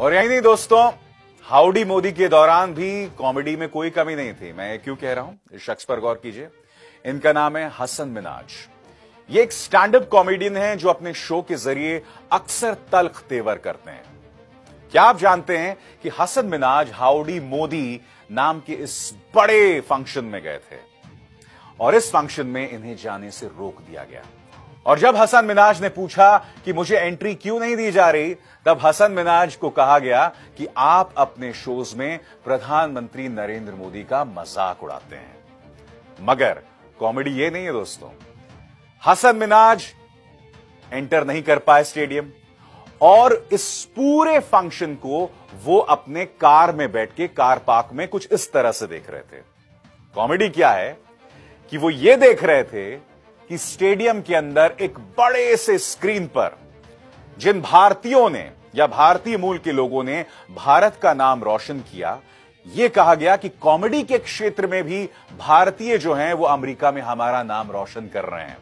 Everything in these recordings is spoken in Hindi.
और यही नहीं दोस्तों, हाउडी मोदी के दौरान भी कॉमेडी में कोई कमी नहीं थी। मैं क्यों कह रहा हूं, इस शख्स पर गौर कीजिए। इनका नाम है हसन मिनाज। ये एक स्टैंड अप कॉमेडियन है जो अपने शो के जरिए अक्सर तल्ख तेवर करते हैं। क्या आप जानते हैं कि हसन मिनाज हाउडी मोदी नाम के इस बड़े फंक्शन में गए थे और इस फंक्शन में इन्हें जाने से रोक दिया गया। और जब हसन मिनाज ने पूछा कि मुझे एंट्री क्यों नहीं दी जा रही, तब हसन मिनाज को कहा गया कि आप अपने शोज में प्रधानमंत्री नरेंद्र मोदी का मजाक उड़ाते हैं। मगर कॉमेडी ये नहीं है दोस्तों, हसन मिनाज एंटर नहीं कर पाए स्टेडियम और इस पूरे फंक्शन को वो अपने कार में बैठ के कार पार्क में कुछ इस तरह से देख रहे थे। कॉमेडी क्या है कि वो ये देख रहे थे कि स्टेडियम के अंदर एक बड़े से स्क्रीन पर जिन भारतीयों ने या भारतीय मूल के लोगों ने भारत का नाम रोशन किया, यह कहा गया कि कॉमेडी के क्षेत्र में भी भारतीय जो हैं वो अमेरिका में हमारा नाम रोशन कर रहे हैं।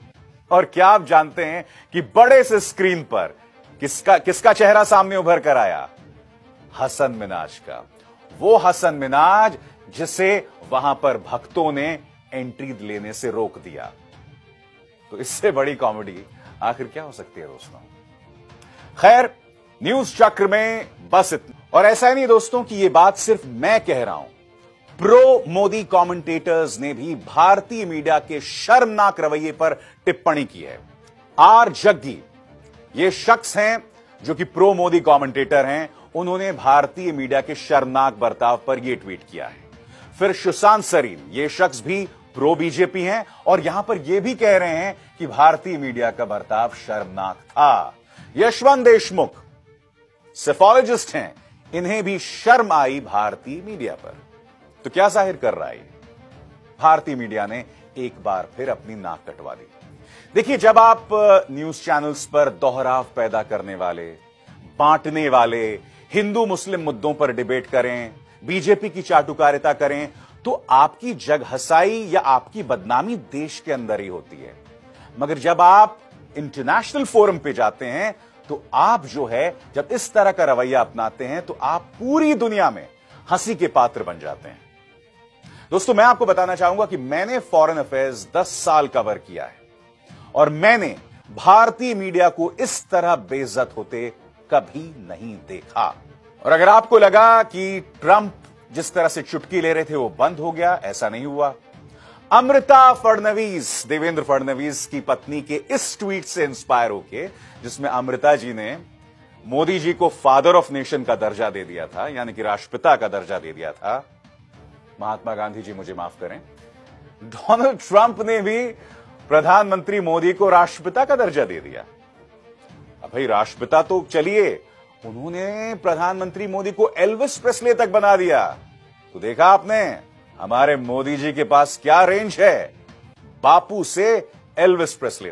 और क्या आप जानते हैं कि बड़े से स्क्रीन पर किसका चेहरा सामने उभर कर आया? हसन मिनाज का। वो हसन मिनाज जिसे वहां पर भक्तों ने एंट्री लेने से रोक दिया। तो इससे बड़ी कॉमेडी आखिर क्या हो सकती है दोस्तों? खैर, न्यूज चक्र में बस इतना। और ऐसा ही नहीं दोस्तों कि यह बात सिर्फ मैं कह रहा हूं, प्रो मोदी कमेंटेटर्स ने भी भारतीय मीडिया के शर्मनाक रवैये पर टिप्पणी की है। आर जग्गी ये शख्स हैं जो कि प्रो मोदी कमेंटेटर हैं, उन्होंने भारतीय मीडिया के शर्मनाक बर्ताव पर यह ट्वीट किया है। फिर सुशांत सरीन ये शख्स भी प्रो बीजेपी हैं और यहां पर यह भी कह रहे हैं कि भारतीय मीडिया का बर्ताव शर्मनाक था। यशवंत देशमुख सेफोलॉजिस्ट हैं, इन्हें भी शर्म आई भारतीय मीडिया पर। तो क्या जाहिर कर रहा है? भारतीय मीडिया ने एक बार फिर अपनी नाक कटवा दी। देखिए, जब आप न्यूज चैनल्स पर दोहराव पैदा करने वाले, बांटने वाले, हिंदू मुस्लिम मुद्दों पर डिबेट करें, बीजेपी की चाटुकारिता करें, तो आपकी जगहसाई या आपकी बदनामी देश के अंदर ही होती है। मगर जब आप इंटरनेशनल फोरम पे जाते हैं तो आप जो है जब इस तरह का रवैया अपनाते हैं तो आप पूरी दुनिया में हंसी के पात्र बन जाते हैं। दोस्तों, मैं आपको बताना चाहूंगा कि मैंने फॉरेन अफेयर्स 10 साल कवर किया है और मैंने भारतीय मीडिया को इस तरह बेइज्जत होते कभी नहीं देखा। और अगर आपको लगा कि ट्रंप जिस तरह से चुटकी ले रहे थे वो बंद हो गया, ऐसा नहीं हुआ। अमृता फडणवीस, देवेंद्र फडणवीस की पत्नी के इस ट्वीट से इंस्पायर होके, जिसमें अमृता जी ने मोदी जी को फादर ऑफ नेशन का दर्जा दे दिया था, यानी कि राष्ट्रपिता का दर्जा दे दिया था, महात्मा गांधी जी मुझे माफ करें, डोनाल्ड ट्रंप ने भी प्रधानमंत्री मोदी को राष्ट्रपिता का दर्जा दे दिया। अब भाई, राष्ट्रपिता तो चलिए, उन्होंने प्रधानमंत्री मोदी को एल्विस प्रेस्ले तक बना दिया। तो देखा आपने हमारे मोदी जी के पास क्या रेंज है, बापू से एल्विस प्रेस्ले।